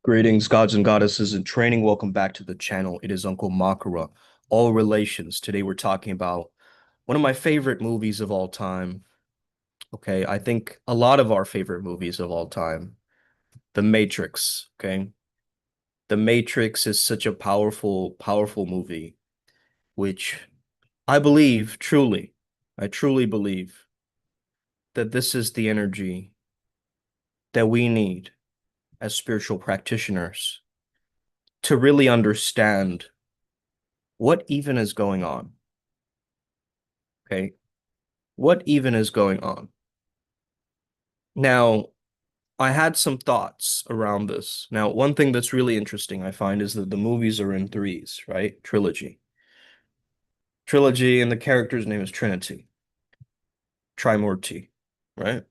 Greetings, gods and goddesses in training. Welcome back to the channel. It is Uncle Makara. All relations. Today we're talking about one of my favorite movies of all time. Okay, I think a lot of our favorite movies of all time. The Matrix. Okay, The Matrix is such a powerful, powerful movie, which I believe truly, I truly believe that this is the energy that we need as spiritual practitioners to really understand what even is going on. Okay, what even is going on? Now, I had some thoughts around this. Now, one thing that's really interesting I find is that the movies are in threes, right? Trilogy. Trilogy, and the character's name is Trinity, Trimurti, right?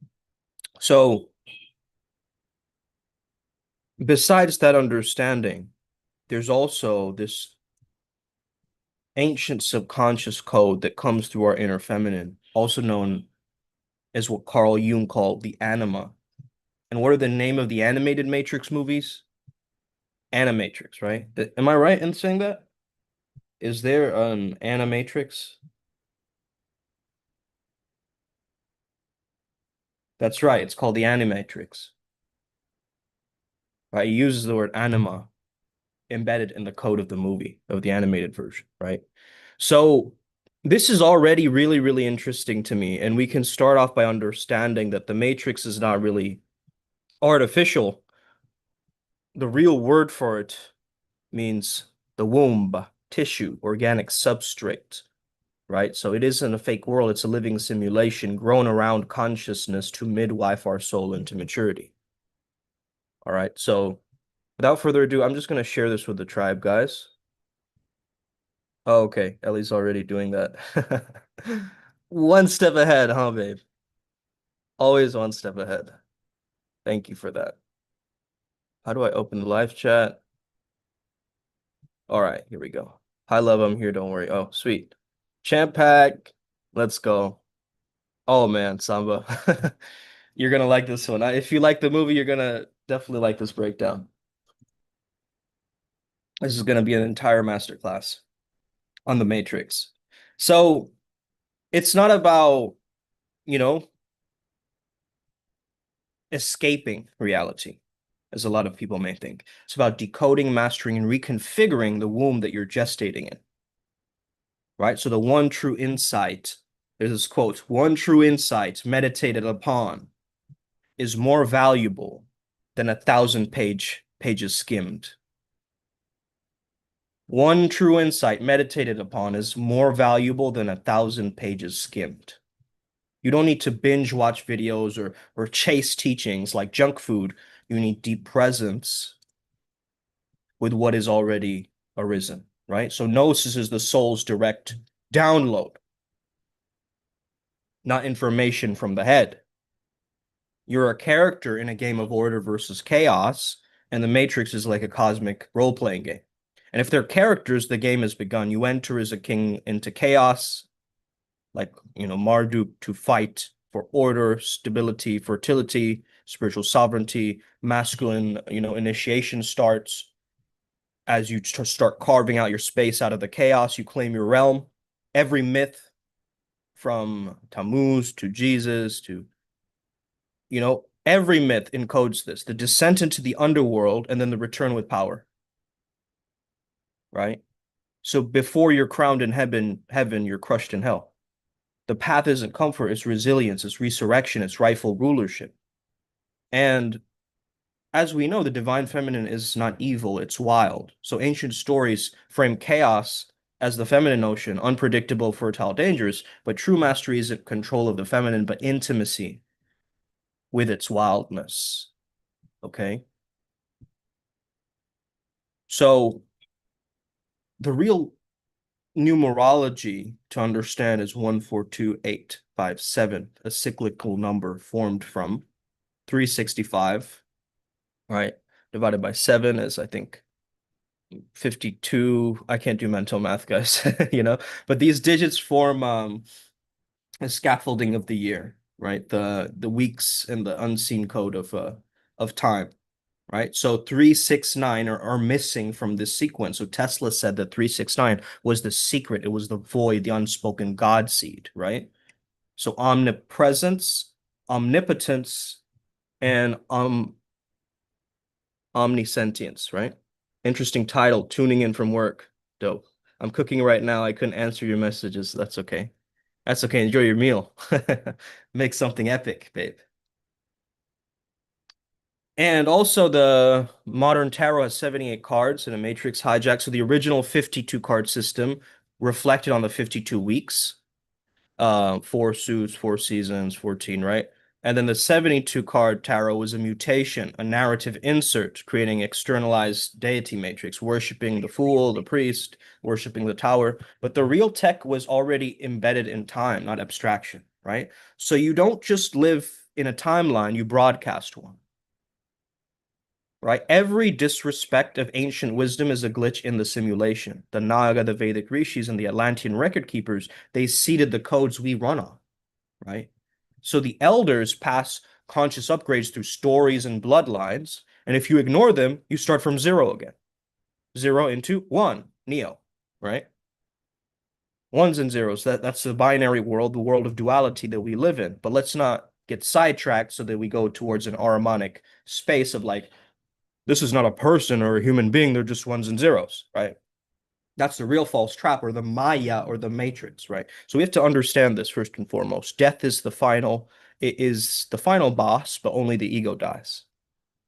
So, besides that understanding, there's also this ancient subconscious code that comes through our inner feminine, also known as what Carl Jung called the anima. And what are the name of the animated Matrix movies? Animatrix, right? Am I right in saying that? Is there an animatrix? That's right. It's called the animatrix. Right? It uses the word anima embedded in the code of the movie, of the animated version, right? So this is already really, really interesting to me. And we can start off by understanding that the matrix is not really artificial. The real word for it means the womb, tissue, organic substrate, right? So it isn't a fake world, it's a living simulation grown around consciousness to midwife our soul into maturity. All right, so without further ado, I'm just going to share this with the tribe, guys. Oh, okay, Ellie's already doing that. One step ahead, huh, babe? Always one step ahead. Thank you for that. How do I open the live chat? All right, here we go. Hi, love, I'm here, don't worry. Oh, sweet. Champ pack, let's go. Oh man, Samba. You're gonna like this one. If you like the movie, you're gonna definitely like this breakdown. This is gonna be an entire masterclass on the Matrix. So it's not about, you know, escaping reality, as a lot of people may think. It's about decoding, mastering, and reconfiguring the womb that you're gestating in, right? So the one true insight, there's this quote, one true insight meditated upon is more valuable than 1,000 pages skimmed. One true insight meditated upon is more valuable than 1,000 pages skimmed. You don't need to binge watch videos or chase teachings like junk food. You need deep presence with what is already arisen, right? So gnosis is the soul's direct download, not information from the head. You're a character in a game of order versus chaos, and the Matrix is like a cosmic role-playing game. And if they're characters, the game has begun. You enter as a king into chaos, like, Marduk, to fight for order, stability, fertility, spiritual sovereignty, masculine, initiation starts. As you start carving out your space out of the chaos, you claim your realm. Every myth from Tammuz to Jesus to, every myth encodes this, the descent into the underworld and then the return with power, right? So before you're crowned in heaven, you're crushed in hell. The path isn't comfort, it's resilience, it's resurrection, it's rightful rulership. And as we know, the divine feminine is not evil, it's wild. So ancient stories frame chaos as the feminine notion, unpredictable, fertile, dangerous, but true mastery isn't control of the feminine, but intimacy with its wildness. Okay? So the real numerology to understand is 142857, a cyclical number formed from 365, right? Divided by 7 is, I think, 52. I can't do mental math, guys, but these digits form a scaffolding of the year, right? The weeks and the unseen code of time, right? So 369 are missing from this sequence. So Tesla said that 369 was the secret. It was the void, the unspoken God seed, right? So omnipresence, omnipotence, and omnisentience, right? Interesting title, tuning in from work. Dope. I'm cooking right now. I couldn't answer your messages. That's okay. That's okay. Enjoy your meal. Make something epic, babe. And also the modern tarot has 78 cards in a matrix hijack. So the original 52 card system reflected on the 52 weeks, four suits, four seasons, 14, right? And then the 72 card tarot was a mutation, a narrative insert, creating externalized deity matrix, worshiping the fool, the priest, worshiping the tower. But the real tech was already embedded in time, not abstraction, right? So you don't just live in a timeline, you broadcast one, right? Every disrespect of ancient wisdom is a glitch in the simulation. The Naga, the Vedic rishis, and the Atlantean record keepers, they seeded the codes we run on, right? So the elders pass conscious upgrades through stories and bloodlines, and if you ignore them, you start from zero again. Zero into one, Neo, right? Ones and zeros. That's the binary world, the world of duality that we live in. But let's not get sidetracked so that we go towards an Ahrimanic space of like, this is not a person or a human being, they're just ones and zeros, right? That's the real false trap or the Maya or the matrix, right? So we have to understand this first and foremost. Death is it is the final boss, but only the ego dies.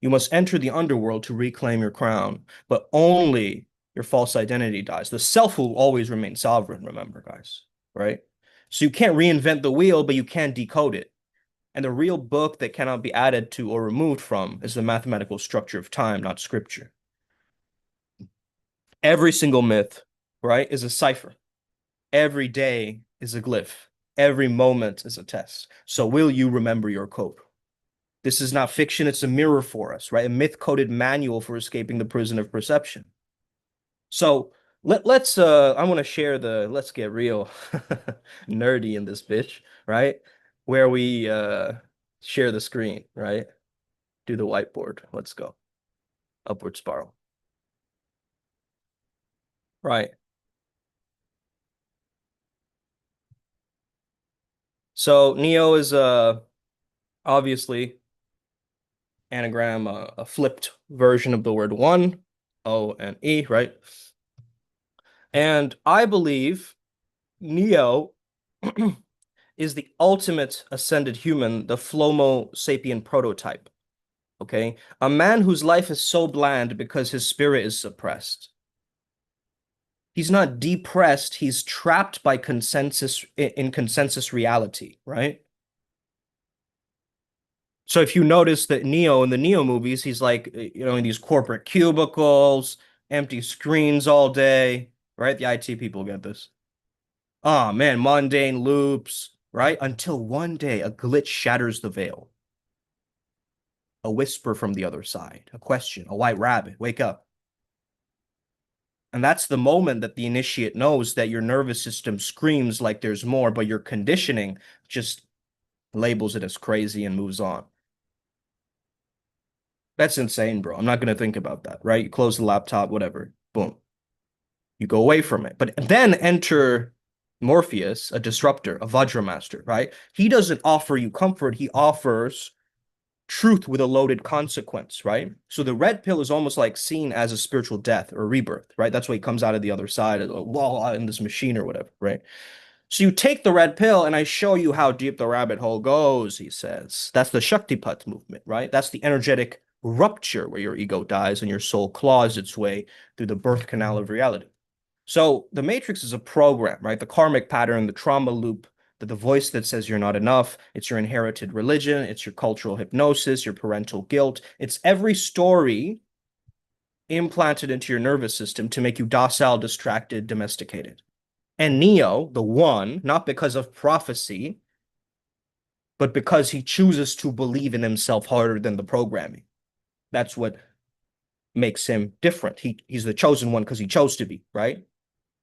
You must enter the underworld to reclaim your crown, but only your false identity dies. The self will always remain sovereign, remember, guys, right? So you can't reinvent the wheel, but you can decode it. And the real book that cannot be added to or removed from is the mathematical structure of time, not scripture. Every single myth, right, is a cipher. Every day is a glyph. Every moment is a test. So will you remember your code? This is not fiction, it's a mirror for us, right? A myth-coded manual for escaping the prison of perception. So let's I want to share the let's get real nerdy in this bitch, right? Where we share the screen, right? Do the whiteboard. Let's go. Upward spiral. Right. So Neo is obviously anagram, a flipped version of the word one, O and E, right? And I believe Neo is the ultimate ascended human, the Flomo sapien prototype. Okay, a man whose life is so bland because his spirit is suppressed. He's not depressed, he's trapped by consensus in consensus reality, right? So if you notice that Neo in the Neo movies, he's like, in these corporate cubicles, empty screens all day, right? The IT people get this. Oh man, mundane loops, right? Until one day a glitch shatters the veil. A whisper from the other side, a question, a white rabbit, wake up. And that's the moment that the initiate knows that your nervous system screams like there's more, but your conditioning just labels it as crazy and moves on. That's insane, bro. I'm not going to think about that, right? You close the laptop, whatever, boom. You go away from it. But then enter Morpheus, a disruptor, a Vajra master, right? He doesn't offer you comfort, he offers truth with a loaded consequence, right? So the red pill is almost like seen as a spiritual death or rebirth, right? That's why he comes out of the other side of wall in this machine or whatever, right? So you take the red pill and I show you how deep the rabbit hole goes, he says. That's the Shaktipat movement, right? That's the energetic rupture where your ego dies and your soul claws its way through the birth canal of reality. So the matrix is a program, right? The karmic pattern, the trauma loop, the voice that says you're not enough. It's your inherited religion. It's your cultural hypnosis, your parental guilt. It's every story implanted into your nervous system to make you docile, distracted, domesticated. And Neo, the one, not because of prophecy, but because he chooses to believe in himself harder than the programming. That's what makes him different. He's the chosen one because he chose to be, right?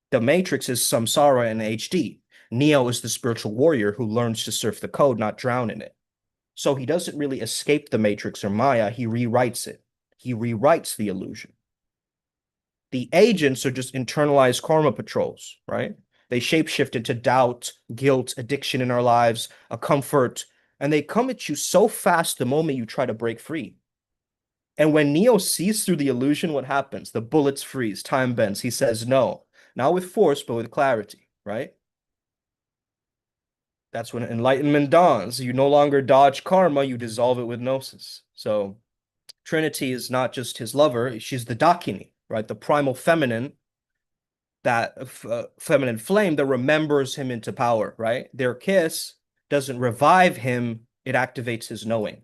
The Matrix is Samsara in HD. Neo is the spiritual warrior who learns to surf the code, not drown in it. So he doesn't really escape the Matrix or Maya, he rewrites it. he rewrites the illusion. The agents are just internalized karma patrols, right? They shapeshift into doubt, guilt, addiction in our lives, a comfort, and they come at you so fast the moment you try to break free. And when Neo sees through the illusion, what happens? The bullets freeze, time bends. He says no, not with force, but with clarity, right? That's when enlightenment dawns. You no longer dodge karma, you dissolve it with gnosis. So Trinity is not just his lover, she's the Dakini, right? The primal feminine, that feminine flame that remembers him into power, right? Their kiss doesn't revive him, it activates his knowing.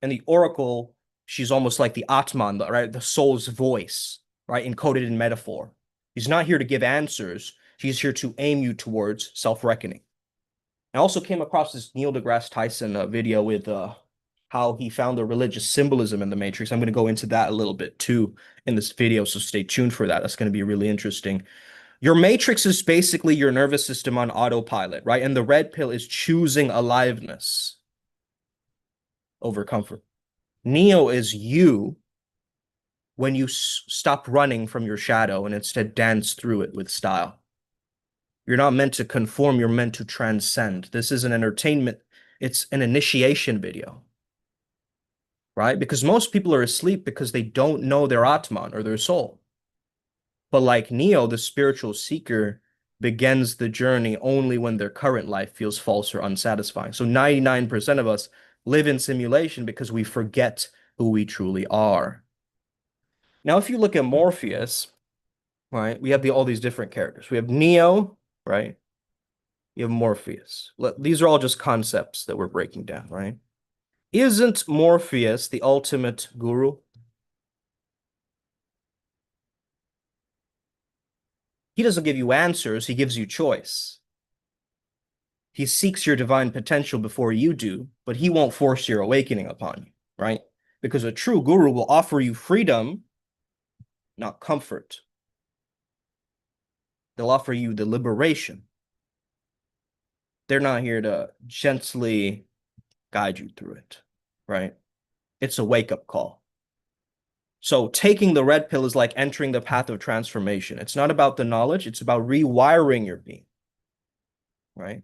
And the oracle, she's almost like the Atman, right? The soul's voice, right? Encoded in metaphor. She's not here to give answers. She's here to aim you towards self-reckoning. I also came across this Neil deGrasse Tyson video with how he found the religious symbolism in the Matrix. I'm going to go into that a little bit too in this video, so stay tuned for that. That's going to be really interesting. Your Matrix is basically your nervous system on autopilot, right? And the red pill is choosing aliveness over comfort. Neo is you when you stop running from your shadow and instead dance through it with style. You're not meant to conform, you're meant to transcend. This is an entertainment, it's an initiation video, right? Because most people are asleep because they don't know their Atman or their soul. But like Neo, the spiritual seeker begins the journey only when their current life feels false or unsatisfying. So 99% of us live in simulation because we forget who we truly are. Now, if you look at Morpheus, right, we have all these different characters. We have Neo, right? You have Morpheus. These are all just concepts that we're breaking down, right? Isn't Morpheus the ultimate guru? He doesn't give you answers, he gives you choice. He seeks your divine potential before you do, but he won't force your awakening upon you, right? Because a true guru will offer you freedom, not comfort. They'll offer you the liberation. They're not here to gently guide you through it, right? It's a wake-up call. So taking the red pill is like entering the path of transformation. It's not about the knowledge, it's about rewiring your being, right?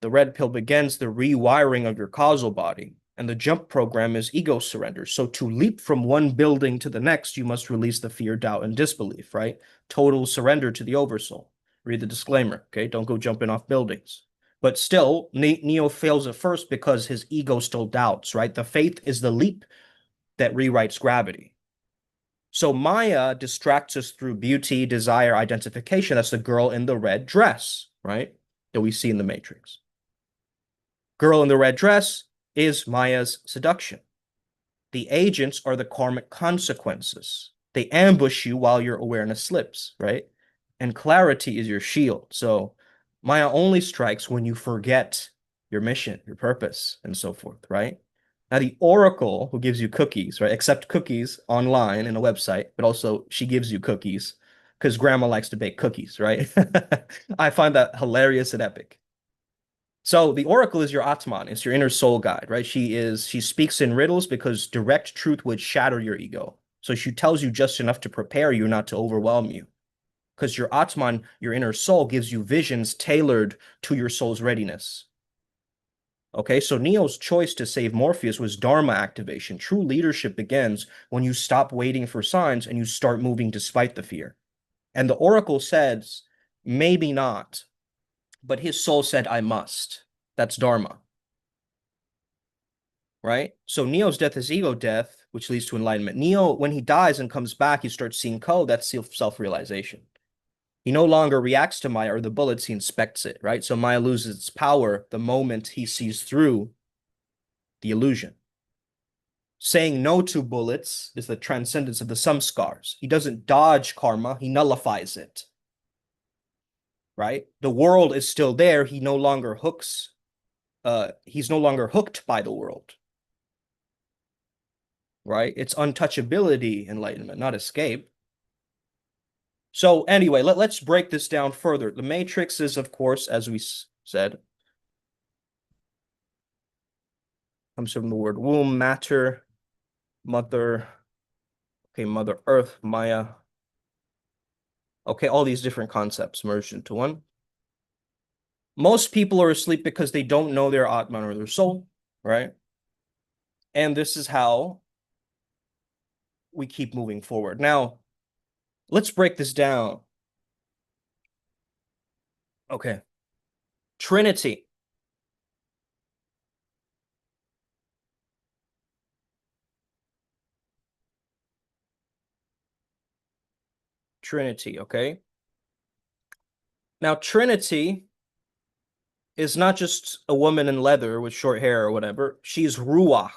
The red pill begins the rewiring of your causal body, and the jump program is ego surrender. So to leap from one building to the next, you must release the fear, doubt, and disbelief, right? Total surrender to the oversoul. Read the disclaimer, okay? Don't go jumping off buildings. But still, Neo fails at first because his ego still doubts, right? The faith is the leap that rewrites gravity. So Maya distracts us through beauty, desire, identification. That's the girl in the red dress, right? That we see in the Matrix. Girl in the red dress is Maya's seduction. The agents are the karmic consequences. They ambush you while your awareness slips, right? And clarity is your shield. So Maya only strikes when you forget your mission, your purpose, and so forth, right? Now, the Oracle, who gives you cookies, right? Accept cookies online in a website, but also she gives you cookies because grandma likes to bake cookies, right? I find that hilarious and epic. So the Oracle is your Atman, it's your inner soul guide, right? She speaks in riddles because direct truth would shatter your ego. So she tells you just enough to prepare you, not to overwhelm you. Because your Atman, your inner soul, gives you visions tailored to your soul's readiness. Okay, so Neo's choice to save Morpheus was Dharma activation. True leadership begins when you stop waiting for signs and you start moving despite the fear. And the Oracle says, maybe not, but his soul said, I must. That's Dharma, right? So Neo's death is ego death, which leads to enlightenment. Neo, when he dies and comes back, he starts seeing code. That's self-realization. He no longer reacts to Maya or the bullets, he inspects it, right? So Maya loses its power the moment he sees through the illusion. Saying no to bullets is the transcendence of the samskars. He doesn't dodge karma, he nullifies it, right? The world is still there. He no longer hooks, he's no longer hooked by the world, right? It's untouchability enlightenment, not escape. So anyway, let's break this down further. The Matrix is, of course, as we said, comes from the word womb, matter, mother, Okay, Mother Earth, Maya. Okay, all these different concepts merged into one. Most people are asleep because they don't know their Atman or their soul, right? And this is how we keep moving forward. Now, let's break this down. Okay. Trinity. Trinity, okay? Now, Trinity is not just a woman in leather with short hair or whatever. She's Ruach,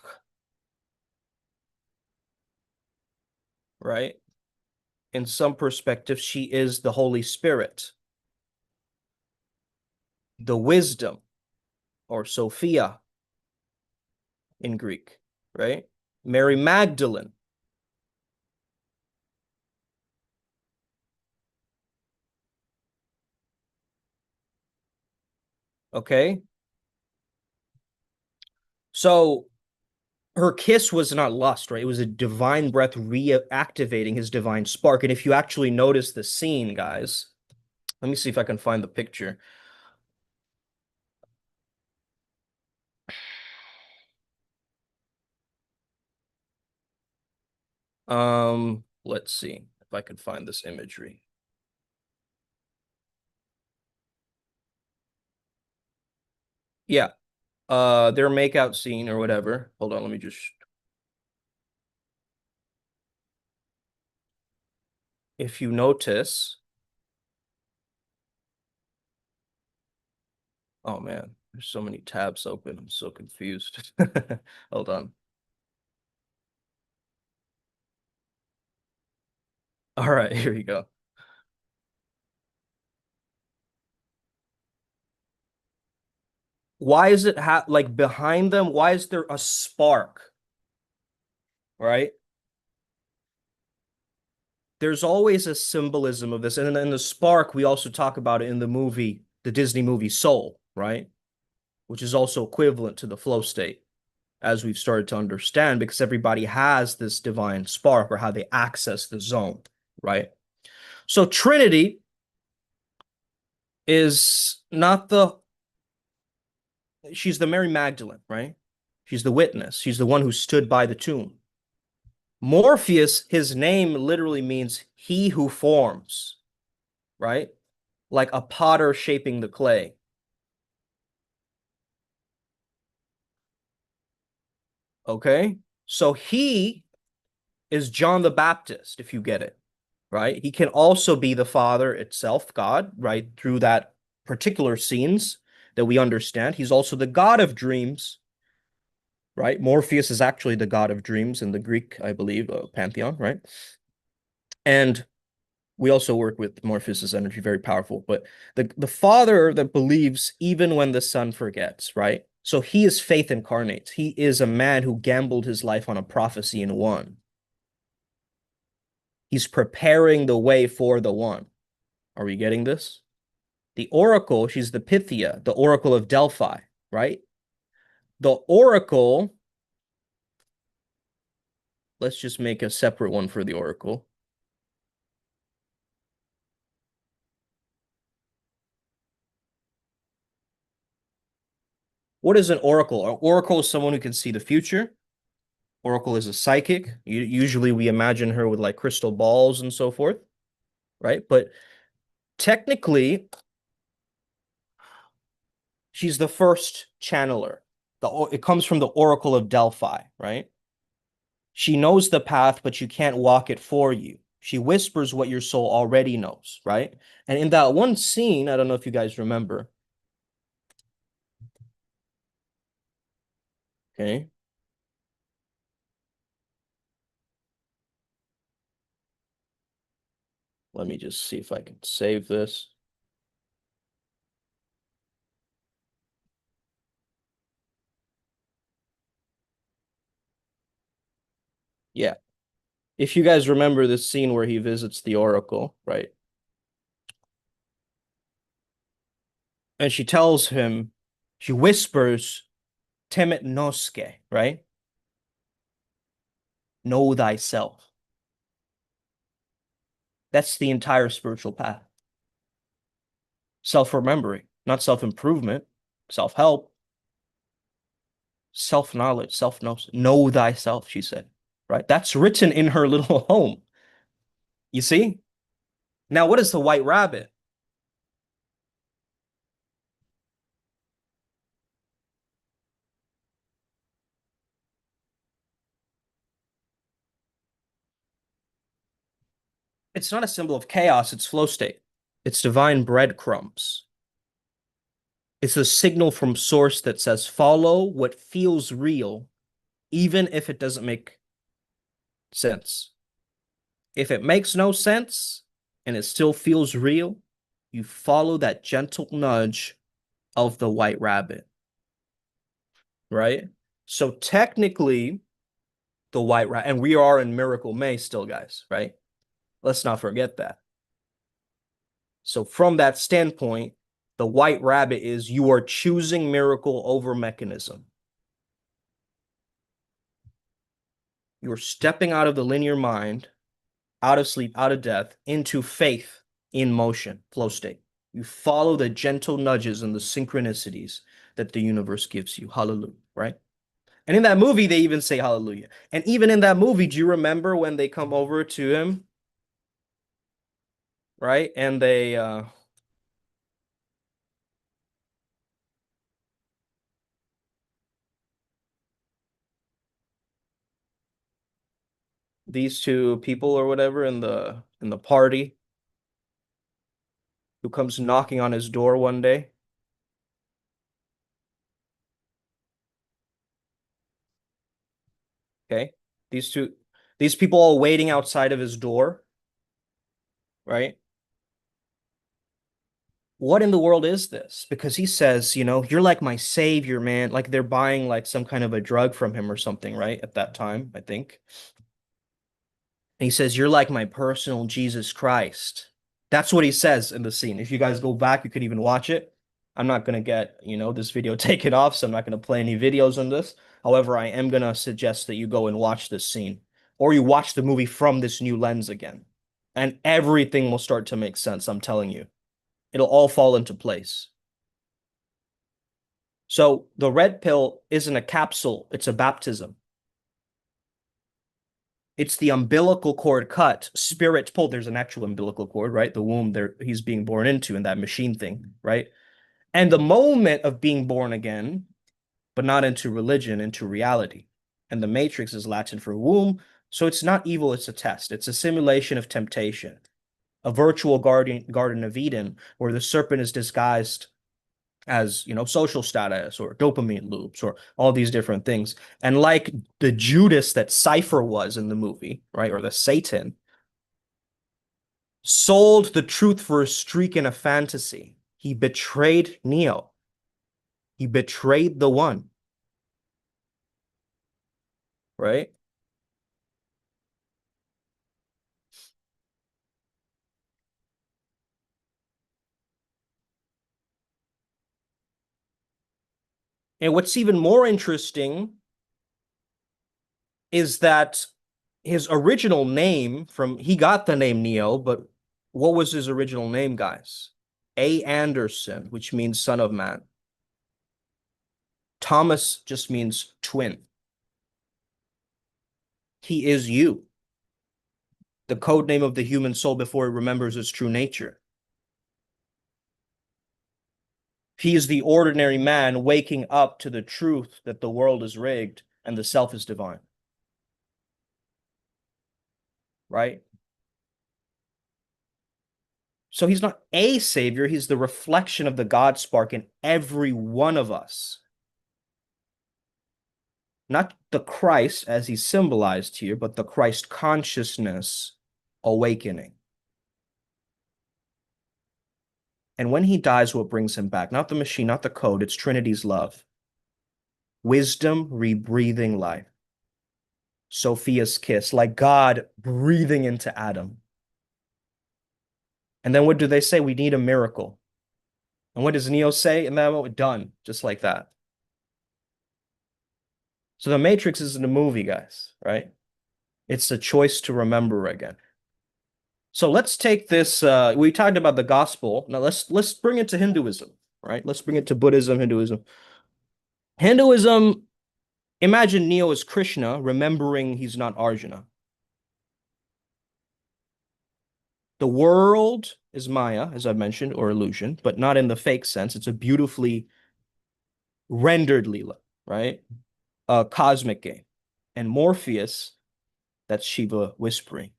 right? In some perspectives, she is the Holy Spirit, the wisdom, or Sophia in Greek, right? Mary Magdalene. Okay. So her kiss was not lust, right? It was a divine breath reactivating his divine spark. And if you actually notice the scene, guys, let me see if I can find the picture. Let's see if I can find this imagery. Yeah. Their makeout scene or whatever. Hold on, let me just, if you notice, oh man, there's so many tabs open. I'm so confused. Hold on. All right, here you go. Why is it ha like behind them? Why is there a spark? Right? There's always a symbolism of this. And in the spark, we also talk about it in the movie, the Disney movie Soul, right? Which is also equivalent to the flow state, as we've started to understand, because everybody has this divine spark or how they access the zone, right? So Trinity is not the, she's the Mary Magdalene, right? She's the witness. She's the one who stood by the tomb. Morpheus, his name literally means he who forms, right? Like a potter shaping the clay. Okay. So he is John the Baptist, if you get it, right? He can also be the Father itself, God, right? Through that particular scenes that we understand. He's also the God of dreams, right? Morpheus is actually the God of dreams in the Greek, I believe, pantheon, right? And we also work with Morpheus's energy, very powerful. But the father that believes even when the son forgets, right? So he is faith incarnate. He is a man who gambled his life on a prophecy and won. He's preparing the way for the one. Are we getting this? The oracle, she's the Pythia, the oracle of Delphi, right? The oracle, let's just make a separate one for the oracle. What is an oracle? An oracle is someone who can see the future. Oracle is a psychic. Usually we imagine her with like crystal balls and so forth, right? But technically, she's the first channeler. It comes from the Oracle of Delphi, right? She knows the path, but you can't walk it for you. She whispers what your soul already knows, right? And in that one scene, I don't know if you guys remember, okay? Let me just see if I can save this. Yeah. If you guys remember this scene where he visits the Oracle, right? And she tells him, she whispers, Temet noske, right? Know thyself. That's the entire spiritual path. Self-remembering, not self-improvement, self-help, self-knowledge, self-knowledge. Know thyself, she said, right? That's written in her little home. You see? Now, what is the white rabbit? It's not a symbol of chaos, it's flow state. It's divine breadcrumbs. It's a signal from source that says follow what feels real, even if it doesn't make sense. If it makes no sense and it still feels real, you follow that gentle nudge of the white rabbit, right? So technically, the white rabbit, and we are in Miracle May still, guys, right? Let's not forget that. So from that standpoint, the white rabbit is you are choosing miracle over mechanism. You're stepping out of the linear mind, out of sleep, out of death, into faith in motion, flow state. You follow the gentle nudges and the synchronicities that the universe gives you. Hallelujah, right? And in that movie, they even say hallelujah. And even in that movie, do you remember when they come over to him, right? And these two people or whatever in the party who comes knocking on his door one day, okay? These two, these people all waiting outside of his door, right? What in the world is this? Because he says, you're like my savior, man. Like they're buying like some kind of a drug from him or something, right? At that time, I think. And he says, you're like my personal Jesus Christ. That's what he says in the scene. If you guys go back, you could even watch it. I'm not going to get, this video taken off, so I'm not going to play any videos on this. However, I am going to suggest that you go and watch this scene or you watch the movie from this new lens again. And everything will start to make sense, I'm telling you. It'll all fall into place. So the red pill isn't a capsule, it's a baptism. It's the umbilical cord cut, spirit pulled. There's an actual umbilical cord, right? The womb there he's being born into in that machine thing, right? And the moment of being born again, but not into religion, into reality. And the matrix is Latin for womb. So it's not evil, it's a test. It's a simulation of temptation, a virtual garden of Eden where the serpent is disguised as social status or dopamine loops or all these different things. And like the Judas that Cypher was in the movie, right, or the Satan, sold the truth for a streak in a fantasy. He betrayed Neo. He betrayed the one, right? And what's even more interesting is that his original name he got the name Neo, but what was his original name, guys? A. Anderson, which means son of man. Thomas just means twin. He is you, the code name of the human soul before it remembers its true nature. He is the ordinary man waking up to the truth that the world is rigged and the self is divine. Right? So he's not a savior, he's the reflection of the God spark in every one of us. Not the Christ as he's symbolized here, but the Christ consciousness awakening. And when he dies, what brings him back? Not the machine, not the code, it's Trinity's love. Wisdom rebreathing life. Sophia's kiss, like God breathing into Adam. And then what do they say? We need a miracle. And what does Neo say in that moment? Done, just like that. So the Matrix isn't a movie, guys, right? It's a choice to remember again. So let's take this. We talked about the gospel. Now let's bring it to Hinduism, right? Let's bring it to Buddhism, Hinduism. Hinduism, imagine Neo as Krishna, remembering he's not Arjuna. The world is Maya, as I mentioned, or illusion, but not in the fake sense. It's a beautifully rendered Leela, right? A cosmic game. And Morpheus, that's Shiva whispering,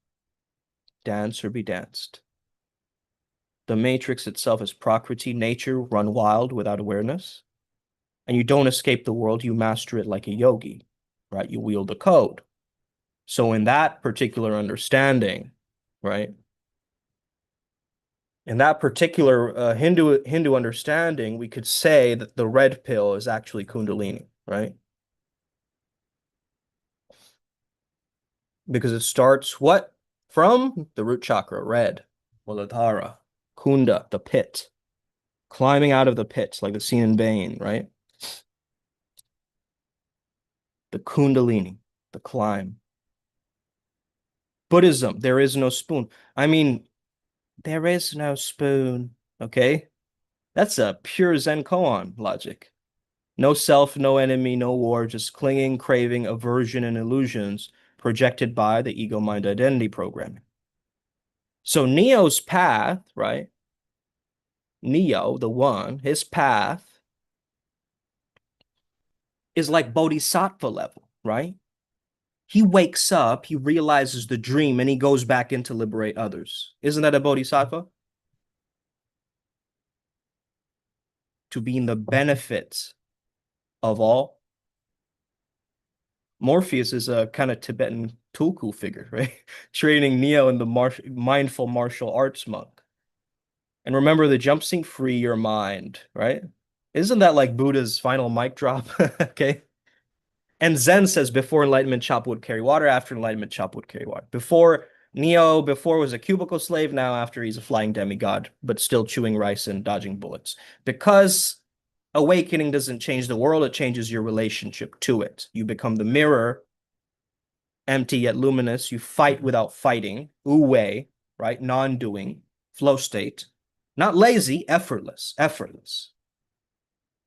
dance or be danced. The matrix itself is Prakriti, nature run wild without awareness. And you don't escape the world, you master it like a yogi, right? You wield the code. So in that particular understanding, right? In that particular Hindu understanding, we could say that the red pill is actually Kundalini, right? Because it starts what? From the root chakra, red, Muladhara, Kunda, the pit, climbing out of the pit, like the scene in Bane, right? The Kundalini, the climb. Buddhism, there is no spoon. I mean, there is no spoon, okay? That's a pure Zen koan logic. No self, no enemy, no war, just clinging, craving, aversion, and illusions projected by the ego mind identity programming. So Neo's path, right? Neo, the one, his path is like bodhisattva level, right? He wakes up, he realizes the dream, and he goes back in to liberate others. Isn't that a bodhisattva? To be in the benefits of all. Morpheus is a kind of Tibetan tulku figure, right? Training Neo in the mindful martial arts monk. And remember the jump sync free your mind, right? Isn't that like Buddha's final mic drop? Okay. And Zen says before enlightenment, chop wood, carry water. After enlightenment, chop wood, carry water. Before was a cubicle slave. Now after he's a flying demigod, but still chewing rice and dodging bullets. Because awakening doesn't change the world, it changes your relationship to it. You become the mirror, empty yet luminous. You fight without fighting, wu-wei, right? Non-doing, flow state. Not lazy, effortless, effortless.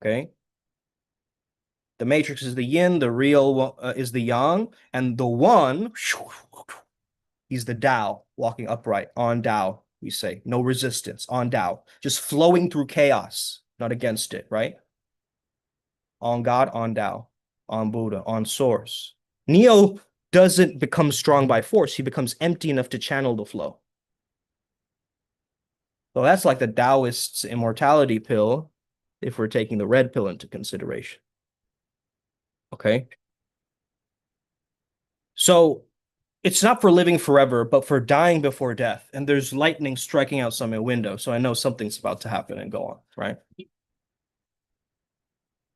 Okay. The matrix is the yin, the real is the yang, and the one, he's the Tao, walking upright on Tao, we say. No resistance, on Tao, just flowing through chaos, not against it, right? On God, on Tao, on Buddha, on Source. Neo doesn't become strong by force, he becomes empty enough to channel the flow. So that's like the Taoist's immortality pill, if we're taking the red pill into consideration. Okay. So it's not for living forever, but for dying before death. And there's lightning striking outside my window, so I know something's about to happen and go on, right?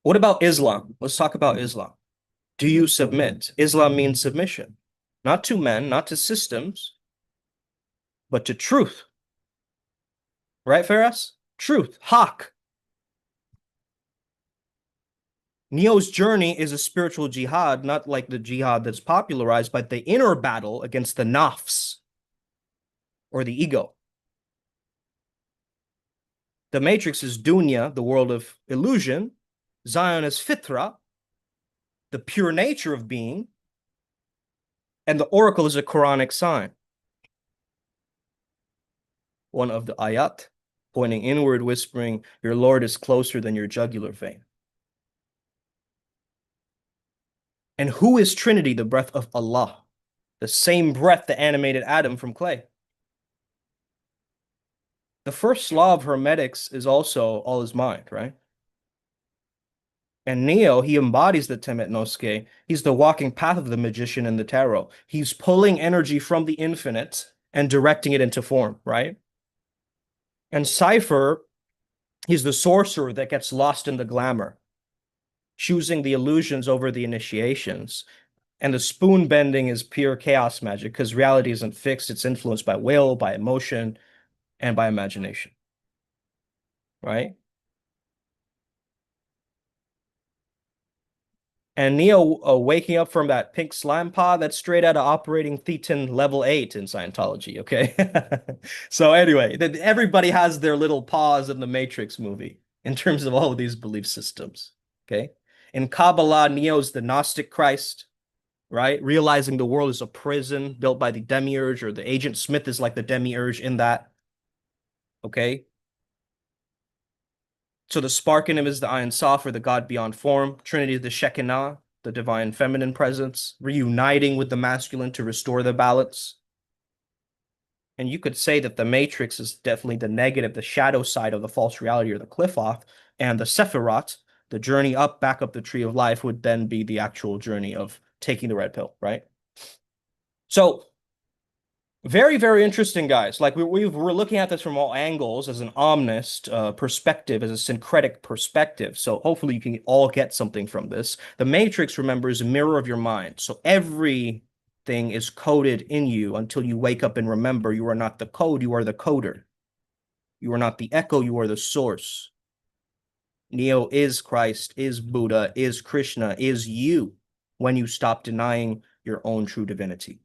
What about Islam? Let's talk about Islam. Do you submit? Islam means submission, not to men, not to systems, but to truth. Right, Ferris? Truth. Haq. Neo's journey is a spiritual jihad, not like the jihad that's popularized, but the inner battle against the nafs, or the ego. The matrix is dunya, the world of illusion. Zion is fitra, the pure nature of being. And the oracle is a Quranic sign. One of the ayat, pointing inward, whispering, your Lord is closer than your jugular vein. And who is Trinity? The breath of Allah, the same breath that animated Adam from clay. The first law of hermetics is also all is mind, right? And Neo, he embodies the Temet Noske. He's the walking path of the magician in the tarot. He's pulling energy from the infinite and directing it into form, right? And Cypher, he's the sorcerer that gets lost in the glamour, choosing the illusions over the initiations. And the spoon bending is pure chaos magic because reality isn't fixed. It's influenced by will, by emotion, and by imagination, right? And Neo waking up from that pink slime pod, that's straight out of Operating Thetan level 8 in Scientology, okay? So anyway, everybody has their little pause in the Matrix movie in terms of all of these belief systems, okay? In Kabbalah, Neo's the Gnostic Christ, right? Realizing the world is a prison built by the demiurge, or the Agent Smith is like the demiurge in that, okay? So the spark in him is the Ayin Soph, or the God beyond form. Trinity is the Shekinah, the divine feminine presence, reuniting with the masculine to restore the balance. And you could say that the Matrix is definitely the negative, the shadow side of the false reality or the cliff off. And the Sephirot, the journey up, back up the tree of life, would then be the actual journey of taking the red pill, right? So very, very interesting, guys. Like we're looking at this from all angles as an omnist perspective, as a syncretic perspective. So hopefully you can all get something from this. The Matrix, remember, is a mirror of your mind. So everything is coded in you until you wake up and remember you are not the code, you are the coder. You are not the echo, you are the source. Neo is Christ, is Buddha, is Krishna, is you when you stop denying your own true divinity.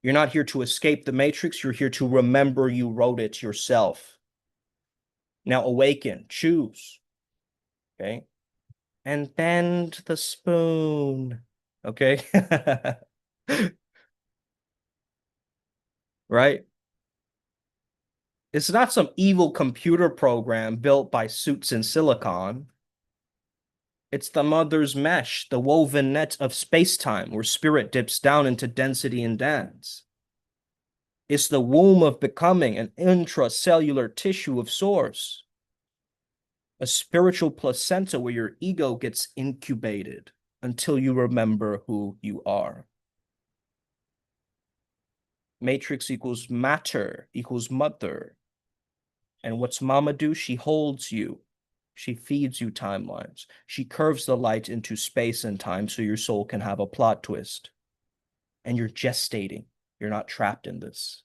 You're not here to escape the matrix. You're here to remember you wrote it yourself. Now awaken, choose, okay? And bend the spoon, okay? Right? It's not some evil computer program built by suits in silicon. It's the mother's mesh, the woven net of space-time where spirit dips down into density and dance. It's the womb of becoming, an intracellular tissue of source, a spiritual placenta where your ego gets incubated until you remember who you are. Matrix equals matter equals mother. And what's mama do? She holds you. She feeds you timelines. She curves the light into space and time so your soul can have a plot twist. And you're gestating. You're not trapped in this.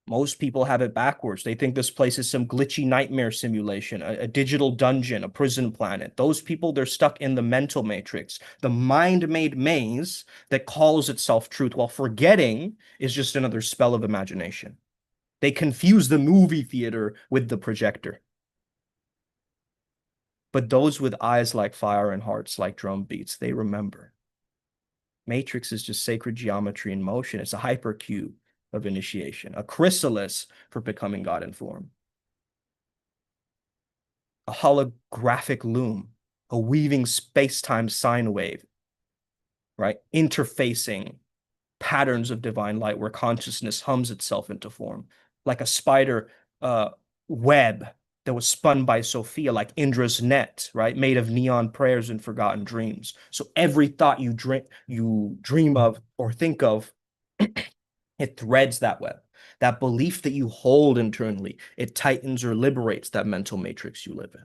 Most people have it backwards. They think this place is some glitchy nightmare simulation, a digital dungeon, a prison planet. Those people, they're stuck in the mental matrix, the mind-made maze that calls itself truth, while forgetting is just another spell of imagination. They confuse the movie theater with the projector. But those with eyes like fire and hearts like drum beats, they remember. Matrix is just sacred geometry in motion. It's a hypercube of initiation, a chrysalis for becoming God in form, a holographic loom, a weaving space-time sine wave, right? Interfacing patterns of divine light where consciousness hums itself into form, like a spider web that was spun by Sophia, like Indra's net, right? Made of neon prayers and forgotten dreams. So every thought you dream of or think of, it threads that web. That belief that you hold internally, it tightens or liberates that mental matrix you live in.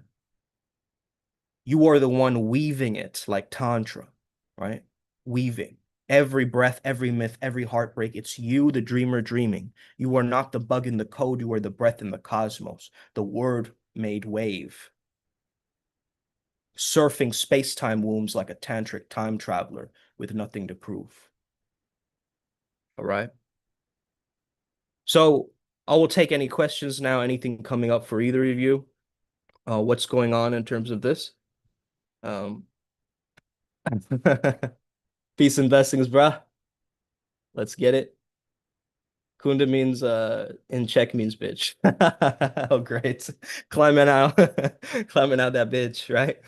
You are the one weaving it like Tantra, right? Weaving. Every breath, every myth, every heartbreak, it's you, the dreamer, dreaming. You are not the bug in the code, you are the breath in the cosmos, the word made wave. Surfing space-time wombs like a tantric time traveler with nothing to prove. All right? So I will take any questions now, anything coming up for either of you. What's going on in terms of this? Um, Peace and blessings, bruh. Let's get it. Kunda means in Czech means bitch. Oh, great. Climbing out, climbing out that bitch, right?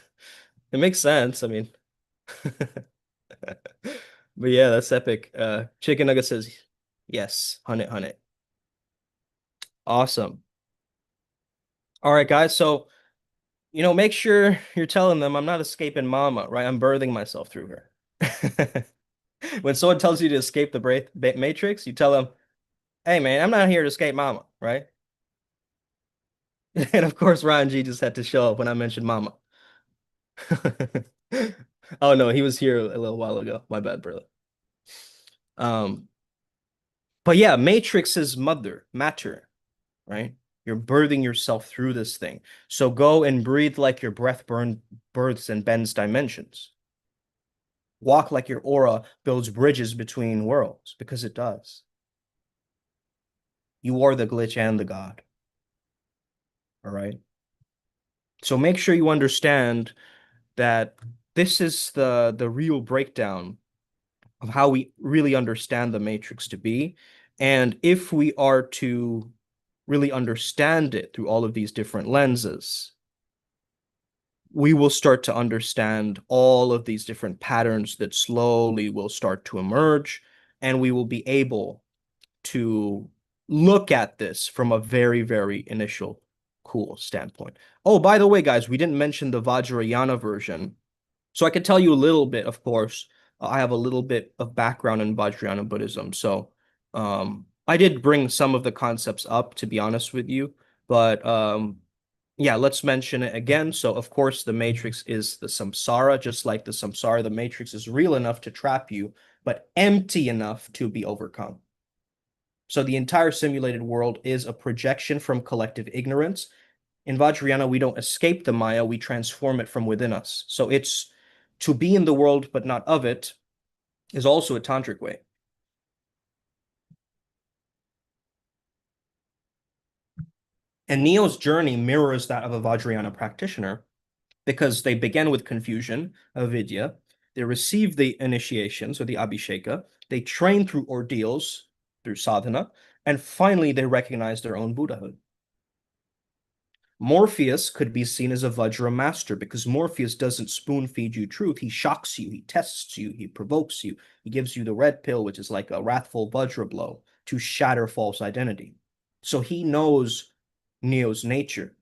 It makes sense. I mean, but yeah, that's epic. Chicken Nugget says yes, hunt it, hunt it. Awesome. All right, guys. So, make sure you're telling them I'm not escaping mama, right? I'm birthing myself through her. When someone tells you to escape the matrix, you tell them, hey, man, I'm not here to escape mama, right? And of course, Ryan G just had to show up when I mentioned mama. Oh no, he was here a little while ago. My bad, brother. Um, but yeah, Matrix's mother, matter, right? You're birthing yourself through this thing. So go and breathe like your breath births and bends dimensions. Walk like your aura builds bridges between worlds, because it does. You are the glitch and the God. All right. So make sure you understand that this is the real breakdown of how we really understand the Matrix to be. And if we are to really understand it through all of these different lenses, we will start to understand all of these different patterns that slowly will start to emerge, and we will be able to look at this from a very, very initial cool standpoint. Oh, by the way, guys, we didn't mention the Vajrayana version. So I could tell you a little bit, of course. I have a little bit of background in Vajrayana Buddhism. So I did bring some of the concepts up, to be honest with you. But yeah, let's mention it again. So, of course, the Matrix is the samsara. Just like the samsara, the Matrix is real enough to trap you, but empty enough to be overcome. So the entire simulated world is a projection from collective ignorance. In Vajrayana, we don't escape the Maya, we transform it from within us. So it's to be in the world but not of it is also a tantric way. And Neo's journey mirrors that of a Vajrayana practitioner because they begin with confusion, avidya, they receive the initiations or the abhisheka, they train through ordeals, through sadhana, and finally they recognize their own Buddhahood. Morpheus could be seen as a Vajra master because Morpheus doesn't spoon feed you truth. He shocks you, he tests you, he provokes you. He gives you the red pill, which is like a wrathful Vajra blow to shatter false identity. So he knows Neo's nature,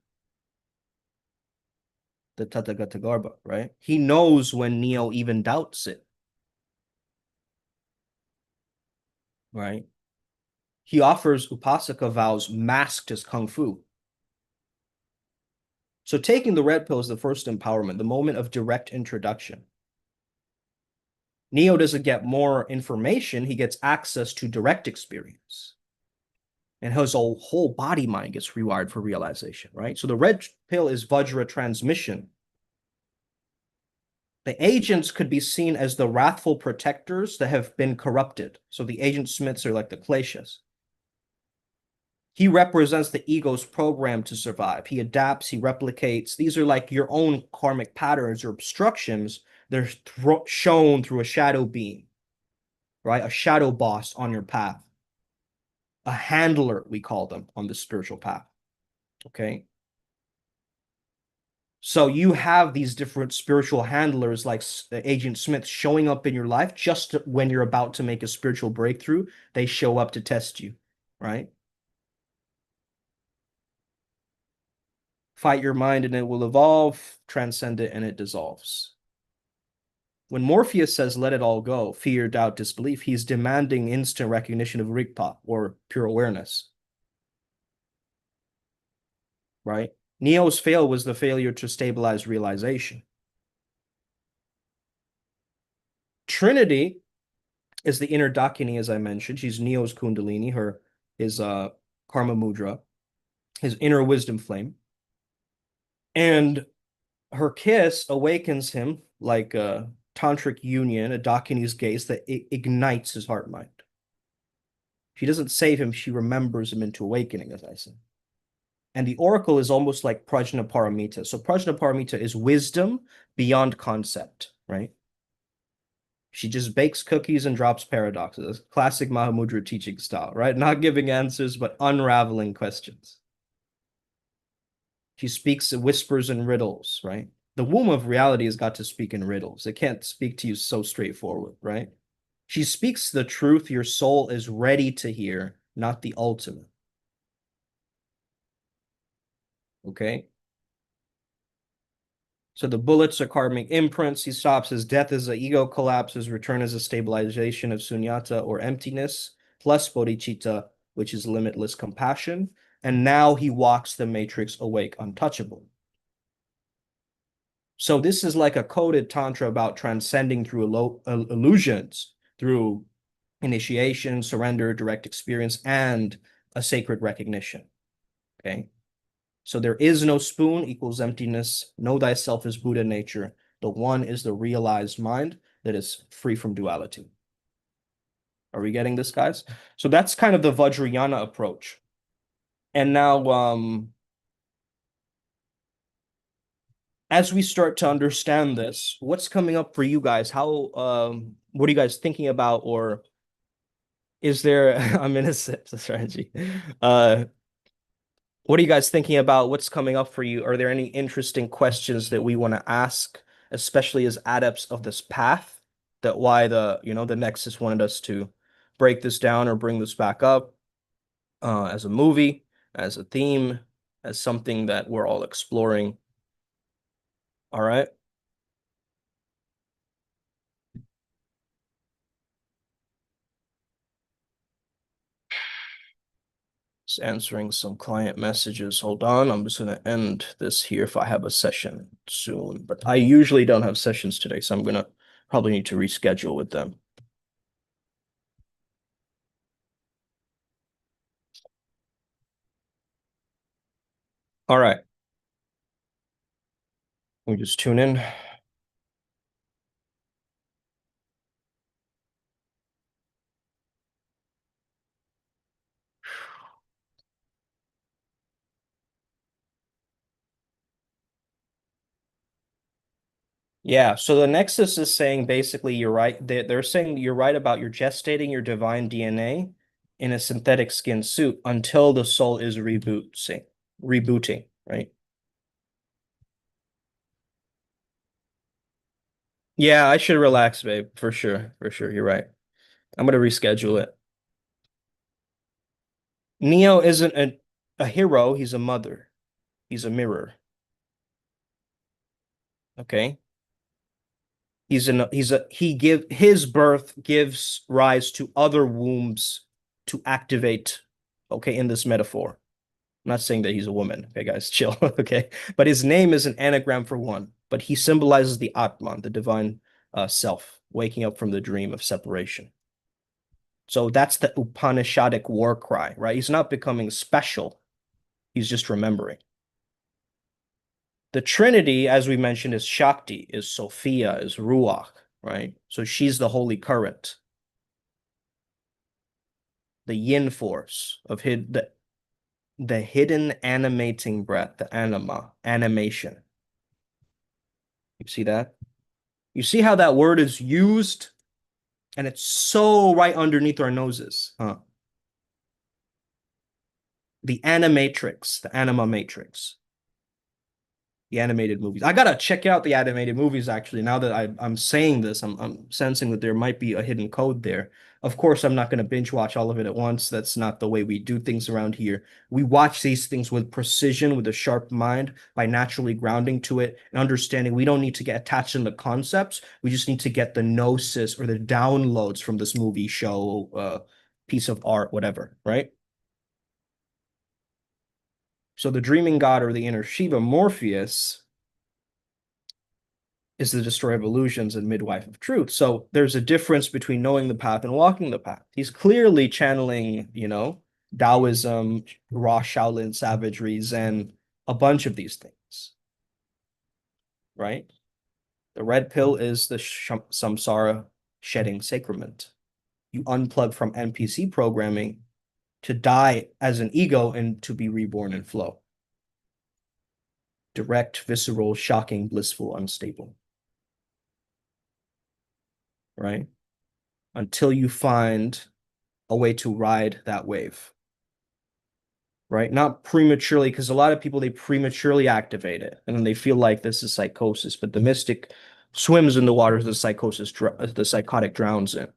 the Tathagatagarbha, right? He knows when Neo even doubts it, right? He offers Upasaka vows masked as Kung Fu. So taking the red pill is the first empowerment, the moment of direct introduction. Neo doesn't get more information, he gets access to direct experience. And his whole body mind gets rewired for realization, right? So the red pill is Vajra transmission. The agents could be seen as the wrathful protectors that have been corrupted. So the agent Smiths are like the Kleshas. He represents the ego's program to survive. He adapts, he replicates. These are like your own karmic patterns or obstructions. They're shown through a shadow being, right? A shadow boss on your path. A handler, we call them on the spiritual path. Okay. So you have these different spiritual handlers like Agent Smith showing up in your life just when you're about to make a spiritual breakthrough. They show up to test you, right? Fight your mind and it will evolve, transcend it and it dissolves. When Morpheus says, let it all go, fear, doubt, disbelief, he's demanding instant recognition of Rigpa, or pure awareness. Right? Neo's fail was the failure to stabilize realization. Trinity is the inner Dakini, as I mentioned. She's Neo's Kundalini, his Karma Mudra, his inner wisdom flame. And her kiss awakens him like a tantric union, a Dakini's gaze that ignites his heart mind. She doesn't save him, she remembers him into awakening, as I said. And the oracle is almost like Prajnaparamita. So Prajnaparamita is wisdom beyond concept, right? She just bakes cookies and drops paradoxes. Classic Mahamudra teaching style, right? Not giving answers, but unraveling questions. She speaks whispers and riddles, right? The womb of reality has got to speak in riddles. It can't speak to you so straightforward, right? She speaks the truth your soul is ready to hear, not the ultimate. Okay? So the bullets are karmic imprints. He stops his death as an ego collapse, his return as a stabilization of sunyata or emptiness, plus bodhicitta, which is limitless compassion. And now he walks the matrix awake, untouchable. So this is like a coded tantra about transcending through illusions, through initiation, surrender, direct experience, and a sacred recognition. Okay. So there is no spoon equals emptiness. Know thyself is Buddha nature. The one is the realized mind that is free from duality. Are we getting this, guys? So that's kind of the Vajrayana approach. And now, as we start to understand this, what's coming up for you guys? What are you guys thinking about, or is there, I'm innocent strategy. What are you guys thinking about? What's coming up for you? Are there any interesting questions that we want to ask, especially as adepts of this path? That why the Nexus wanted us to break this down or bring this back up as a movie, as a theme, as something that we're all exploring. All right. Just answering some client messages. Hold on. I'm just going to end this here if I have a session soon. But I usually don't have sessions today, so I'm going to probably need to reschedule with them. All right. We just tune in. Yeah, so the Nexus is saying basically you're right. They're saying you're right about you're gestating your divine DNA in a synthetic skin suit until the soul is rebooting, right? Yeah, I should relax, babe, for sure. For sure. You're right. I'm gonna reschedule it. Neo isn't a hero, he's a mother. He's a mirror. Okay. His birth gives rise to other wombs to activate, okay, in this metaphor. I'm not saying that he's a woman. Okay, guys, chill. Okay. But his name is an anagram for one, but he symbolizes the Atman, the divine self, waking up from the dream of separation. So that's the Upanishadic war cry, right? He's not becoming special. He's just remembering. The Trinity, as we mentioned, is Shakti, is Sophia, is Ruach, right? So she's the holy current, the yin force of the hidden animating breath, the animation. You see that? You see how that word is used, and it's so right underneath our noses, huh? The animatrix, the anima matrix, the animated movies. I gotta check out the animated movies actually. Now that I'm saying this, I'm sensing that there might be a hidden code there. Of course, I'm not gonna binge watch all of it at once. That's not the way we do things around here. We watch these things with precision, with a sharp mind, by naturally grounding to it and understanding we don't need to get attached in the concepts. We just need to get the gnosis or the downloads from this movie, show, piece of art, whatever, right? So the dreaming god or the inner Shiva, Morpheus, is the destroyer of illusions and midwife of truth. So there's a difference between knowing the path and walking the path. He's clearly channeling, Taoism, raw Shaolin savagery, Zen, a bunch of these things, right? The red pill is the samsara shedding sacrament. You unplug from NPC programming to die as an ego and to be reborn in flow. Direct, visceral, shocking, blissful, unstable, right? Until you find a way to ride that wave, right? Not prematurely, because a lot of people, they prematurely activate it and then they feel like this is psychosis, but the mystic swims in the waters the psychotic drowns in,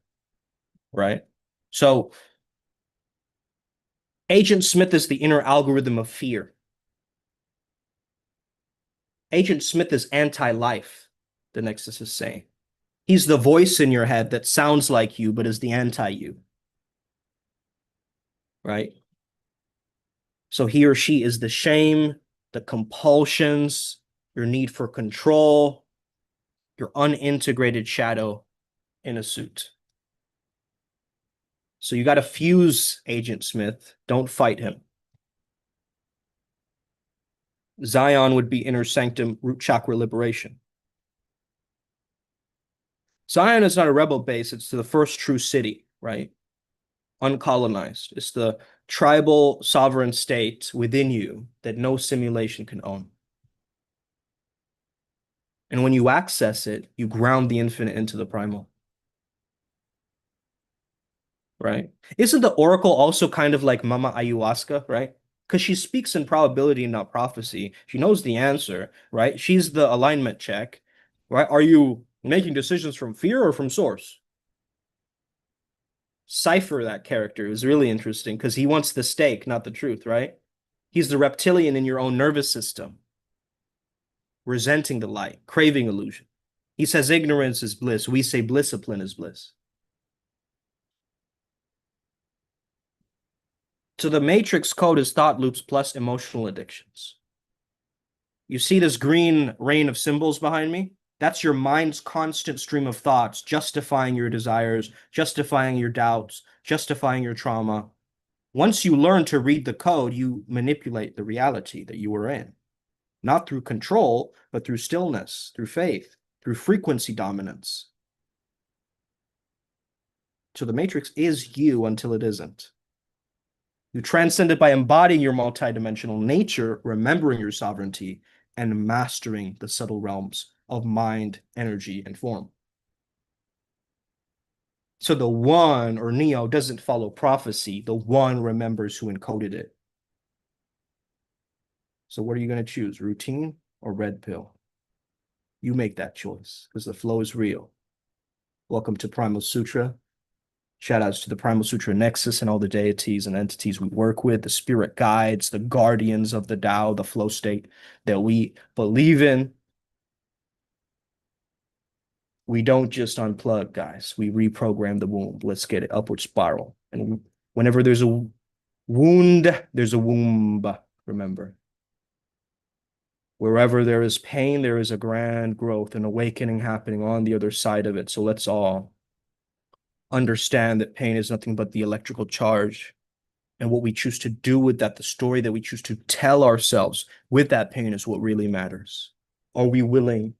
right? So Agent Smith is the inner algorithm of fear. Agent Smith is anti-life, the Nexus is saying. He's the voice in your head that sounds like you, but is the anti-you, right? So he or she is the shame, the compulsions, your need for control, your unintegrated shadow in a suit. So you got to fuse Agent Smith. Don't fight him. Zion would be inner sanctum, root chakra liberation. Zion is not a rebel base, it's the first true city, right? Uncolonized. It's the tribal sovereign state within you that no simulation can own. And when you access it, you ground the infinite into the primal, right? Isn't the oracle also kind of like Mama Ayahuasca, right? Because she speaks in probability, not prophecy. She knows the answer, right? She's the alignment check, right? Are you making decisions from fear or from source? Cypher that character is really interesting because he wants the stake, not the truth, right? He's the reptilian in your own nervous system, resenting the light, craving illusion. He says ignorance is bliss. We say discipline is bliss. So the matrix code is thought loops plus emotional addictions. You see this green rain of symbols behind me? That's your mind's constant stream of thoughts, justifying your desires, justifying your doubts, justifying your trauma. Once you learn to read the code, you manipulate the reality that you are in, not through control, but through stillness, through faith, through frequency dominance. So the matrix is you until it isn't. You transcend it by embodying your multidimensional nature, remembering your sovereignty, and mastering the subtle realms of mind, energy, and form. So the one or Neo doesn't follow prophecy. The one remembers who encoded it. So what are you going to choose, routine or red pill? You make that choice because the flow is real. Welcome to Primal Sutra. Shout outs to the Primal Sutra Nexus and all the deities and entities we work with, the spirit guides, the guardians of the Tao, the flow state that we believe in. We don't just unplug, guys. We reprogram the womb. Let's get it upward spiral. And whenever there's a wound, there's a womb. Remember, wherever there is pain, there is a grand growth and awakening happening on the other side of it. So let's all understand that pain is nothing but the electrical charge. And what we choose to do with that, the story that we choose to tell ourselves with that pain is what really matters. Are we willing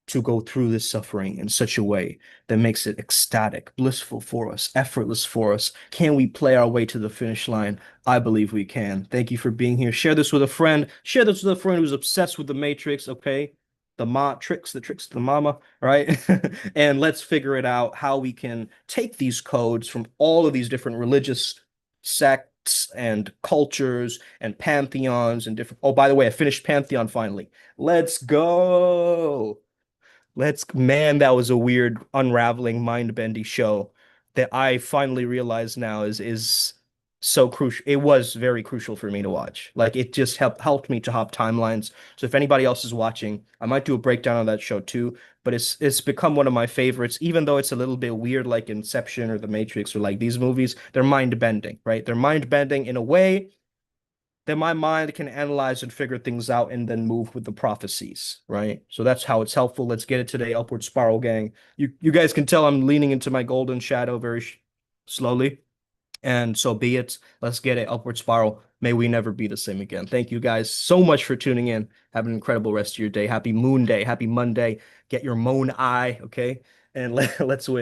to go through this suffering in such a way that makes it ecstatic, blissful for us, effortless for us? Can we play our way to the finish line? I believe we can. Thank you for being here. Share this with a friend. Share this with a friend who's obsessed with the Matrix, okay? The tricks of the mama, right? And let's figure it out how we can take these codes from all of these different religious sects and cultures and pantheons and different. Oh, by the way, I finished Pantheon finally. Let's go. Man, that was a weird, unraveling, mind-bendy show that I finally realize now is so crucial. It was very crucial for me to watch. Like it just helped me to hop timelines. So if anybody else is watching, I might do a breakdown of that show too. But it's become one of my favorites, even though it's a little bit weird, like Inception or The Matrix or like these movies. They're mind-bending, right? They're mind-bending in a way then my mind can analyze and figure things out and then move with the prophecies, right? So that's how it's helpful. Let's get it today, Upward Spiral Gang. You guys can tell I'm leaning into my golden shadow very slowly, and so be it. Let's get it, Upward Spiral. May we never be the same again. Thank you guys so much for tuning in. Have an incredible rest of your day. Happy Moon Day. Happy Monday. Get your moon eye, okay? And let's win.